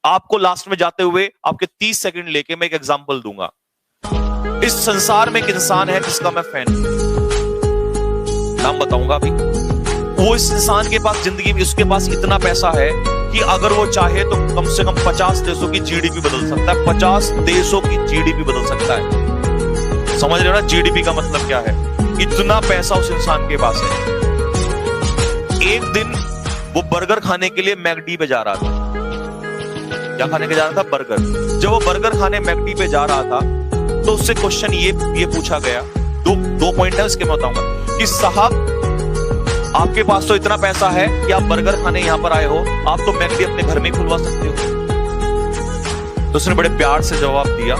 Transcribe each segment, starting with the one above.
आपको लास्ट में जाते हुए आपके 30 सेकंड लेके मैं एक एग्जांपल दूंगा। इस संसार में एक इंसान है जिसका मैं फैन हूं, नाम बताऊंगा अभी। वो इस इंसान के पास जिंदगी में, उसके पास इतना पैसा है कि अगर वो चाहे तो कम से कम 50 देशों की जीडीपी बदल सकता है। 50 देशों की जीडीपी बदल सकता है। समझ रहे हो ना जीडीपी का मतलब क्या है? इतना पैसा उस इंसान के पास है। एक दिन वो बर्गर खाने के लिए मैकडी पे जा रहा था। क्या खाने के जा रहा था? बर्गर। जब वो बर्गर खाने मैकडी पे जा रहा था तो उससे क्वेश्चन ये पूछा गया। दो पॉइंट है उसके, मैं बताऊंगा कि साहब आपके पास तो इतना पैसा है कि आप बर्गर खाने यहां पर आए हो, आप तो मैकडी अपने घर में ही खुलवा सकते हो। तो उसने बड़े प्यार से जवाब दिया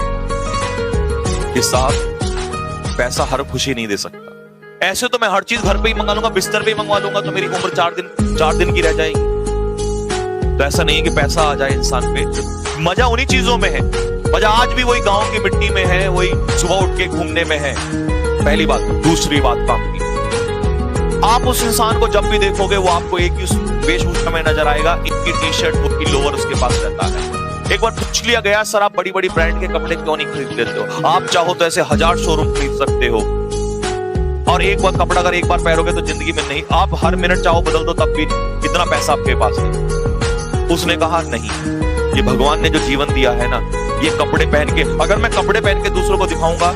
कि साहब पैसा हर खुशी नहीं दे सकता। ऐसे तो मैं हर चीज घर पे ही मंगा लूंगा, बिस्तर पे ही मंगवा लूंगा तो मेरी उम्र 4 दिन की रह जाएगी। तो ऐसा नहीं है कि पैसा आ जाए इंसान पे। मजा उन्हीं चीजों में है। मजा आज भी वही गांव की मिट्टी में है, वही सुबह उठ के घूमने में है। पहली बात। दूसरी बात काम की, आप उस इंसान को जब भी देखोगे वो आपको एक ही वेशभूषा में नजर आएगा, एक ही टी शर्ट, एक ही लोअर उसके पास रहता है। एक बार पूछ लिया गया, सर आप बड़ी बड़ी ब्रांड के कपड़े क्यों नहीं खरीद लेते हो? आप चाहो तो ऐसे 1000 शोरूम खरीद सकते हो और एक बार कपड़ा अगर एक बार पहनोगे तो जिंदगी में नहीं, आप हर मिनट चाहो बदल दो तब भी इतना पैसा आपके पास है। उसने कहा नहीं, ये भगवान ने जो जीवन दिया है ना, ये कपड़े पहन के, अगर मैं कपड़े पहन के दूसरों को दिखाऊंगा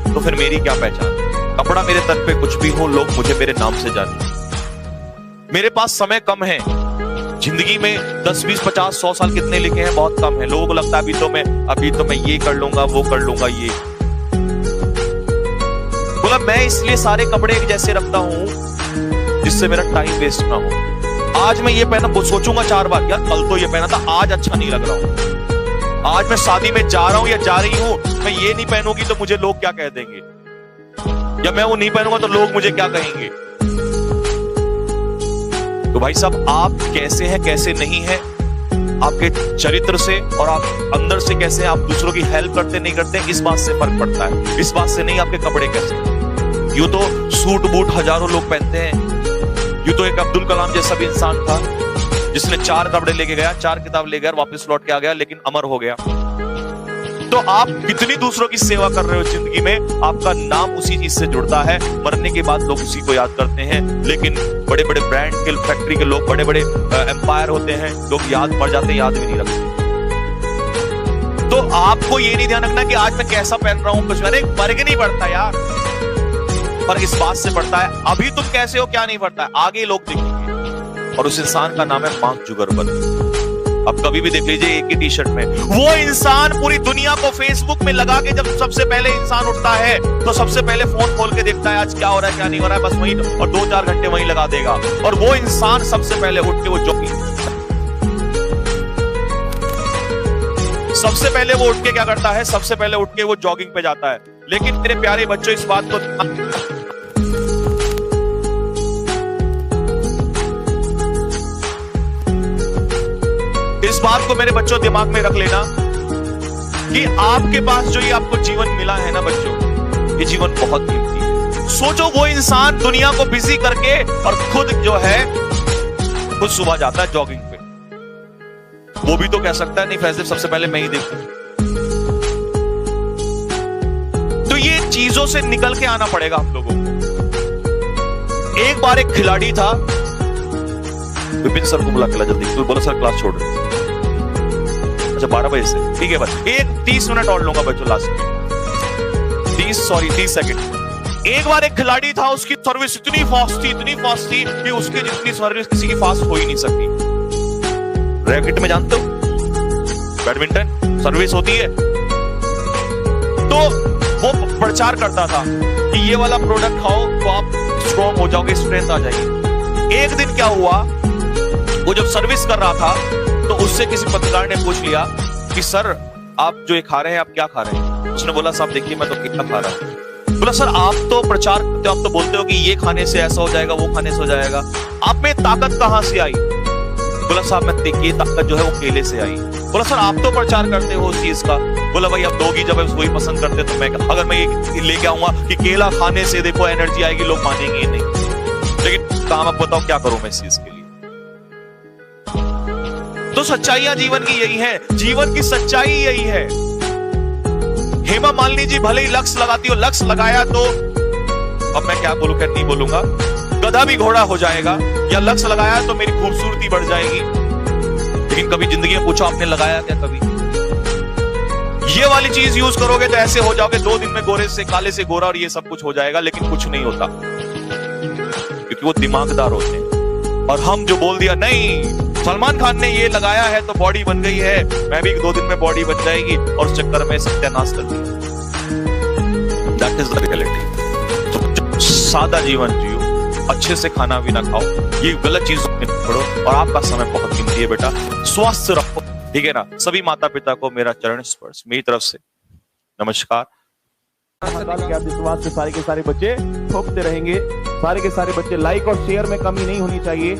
तो फिर मेरी क्या पहचान? कपड़ा मेरे तन पे कुछ भी हो, लोग मुझे मेरे नाम से जाने। मेरे पास समय कम है जिंदगी में, 10, 20, 50, 100 साल कितने लिखे हैं? बहुत कम है। लोगों को लगता है अभी तो मैं ये कर लूंगा, वो कर लूंगा। ये बोला मैं इसलिए सारे कपड़े एक जैसे रखता हूं जिससे मेरा टाइम वेस्ट ना हो। आज मैं ये पहना, वो सोचूंगा 4 बार, यार कल तो ये पहना था, आज अच्छा नहीं लग रहा हूं। आज मैं शादी में जा रहा हूं या जा रही हूं, मैं ये नहीं पहनूंगी तो मुझे लोग क्या कह देंगे, या मैं वो नहीं पहनूंगा तो लोग मुझे क्या कहेंगे। तो भाई साहब, आप कैसे हैं कैसे नहीं है, आपके चरित्र से और आप अंदर से कैसे हैं, आप दूसरों की हेल्प करते नहीं करते, इस बात से फर्क पड़ता है। इस बात से नहीं आपके कपड़े कैसे। यूं तो सूट बूट हजारों लोग पहनते हैं। यूं तो एक अब्दुल कलाम जैसा भी इंसान था जिसने 4 कपड़े लेके गया, 4 किताब ले गया, वापस लौट के आ गया, लेकिन अमर हो गया। तो आप कितनी दूसरों की सेवा कर रहे हो जिंदगी में, आपका नाम उसी चीज से जुड़ता है। मरने के बाद लोग उसी को याद करते हैं। लेकिन बड़े बड़े ब्रांड के, फैक्ट्री के लोग, बड़े बड़े एम्पायर होते हैं, लोग याद पड़ जाते हैं, याद भी नहीं रखते। तो आपको ये नहीं ध्यान रखना कि आज मैं कैसा पहन रहा हूं, कुछ अरे फर्क नहीं पड़ता यार। फर्क इस बात से पड़ता है अभी तुम कैसे हो क्या नहीं पड़ता है, आगे लोग देखेंगे। और उस इंसान का नाम है मार्क जुकरबर्ग। अब कभी भी देख लीजिए एक ही टी शर्ट में, वो इंसान पूरी दुनिया को फेसबुक में लगा के, जब सबसे पहले इंसान उठता है तो सबसे पहले फोन खोल के देखता है आज क्या हो रहा है क्या नहीं हो रहा है, बस वहीं, और 2-4 घंटे वहीं लगा देगा। और वो इंसान सबसे पहले उठ के वो सबसे पहले वो उठ के क्या करता है, सबसे पहले उठ के वो जॉगिंग पे जाता है। लेकिन मेरे प्यारे बच्चों, इस बात को मेरे बच्चों दिमाग में रख लेना कि आपके पास जो ये आपको जीवन मिला है ना बच्चों, ये जीवन बहुत कीमती है। सोचो वो इंसान दुनिया को बिजी करके और खुद जो है खुद सुबह जाता है जॉगिंग पे, वो भी तो कह सकता है नहीं फैसले सबसे पहले मैं ही देखूं। तो ये चीजों से निकल के आना पड़ेगा हम लोगों को। एक बार एक खिलाड़ी था, विपिन सर को बुला के ला जल्दी, तो बोला सर क्लास छोड़ रहे। अच्छा 12 बजे से, ठीक है बस 30 मिनट और लूंगा बच्चों लास्ट में, 30 सेकंड। एक बार एक खिलाड़ी था, उसकी सर्विस इतनी फास्ट थी कि उसके जितनी सर्विस किसी की फास्ट हो ही नहीं सकती। रैकेट में जानते हो बैडमिंटन सर्विस होती है, तो वो प्रचार करता था कि ये वाला प्रोडक्ट खाओ तो आप स्ट्रॉन्ग हो जाओगे, स्ट्रेंथ आ जाएगी। एक दिन क्या हुआ, वो जब सर्विस कर रहा था तो उससे किसी पत्रकार ने पूछ लिया कि सर आप जो ये खा रहे हैं आप क्या खा रहे हैं? उसने बोला साहब देखिए मैं तो केला खा रहा हूं। बोला सर आप तो प्रचार करते हो, आप तो बोलते हो कि ये खाने से ऐसा हो जाएगा, वो खाने से हो जाएगा, आप में ताकत कहां से आई? बोला साहब मैं देखिए ताकत जो है वो केले से आई। बोला सर आप तो प्रचार करते हो उस चीज का। बोला भाई अब दोगी जब वही पसंद करते तो मैं, अगर मैं ये लेके आऊंगा कि केला खाने से देखो एनर्जी आएगी, लोग मानेंगे ही नहीं। लेकिन काम आप बताओ क्या करूं मैं इस चीज के लिए। तो तो सच्चाइयां जीवन की यही है, जीवन की सच्चाई यही है। हेमा मालिनी जी भले ही लक्ष्य लगाती हो, लक्ष्य लगाया तो अब मैं क्या बोलूं, क्या नहीं बोलूंगा, गधा भी घोड़ा हो जाएगा, या लक्ष्य लगाया तो मेरी खूबसूरती बढ़ जाएगी। लेकिन कभी जिंदगी में पूछो आपने लगाया क्या? कभी ये वाली चीज यूज करोगे तो ऐसे हो जाओगे 2 दिन में गोरे से काले से गोरा और ये सब कुछ हो जाएगा, लेकिन कुछ नहीं होता क्योंकि वो दिमागदार होते हैं। और हम जो बोल दिया नहीं सलमान खान ने ये लगाया है तो बॉडी बन गई है, मैं भी 2 दिन में बॉडी बन जाएगी, और उस चक्कर में सत्यानाश कर दिया। That is the reality. तो सादा जीवन जियो, अच्छे से खाना भी ना खाओ, ये गलत चीज में पढ़ो, और आपका समय बहुत कीमती है बेटा, स्वस्थ रहो, ठीक है ना। सभी माता पिता को मेरा चरण स्पर्श मेरी तरफ से नमस्कार। विश्वास से सारे के सारे बच्चे ठोकते रहेंगे, सारे के सारे बच्चे लाइक और शेयर में कमी नहीं होनी चाहिए।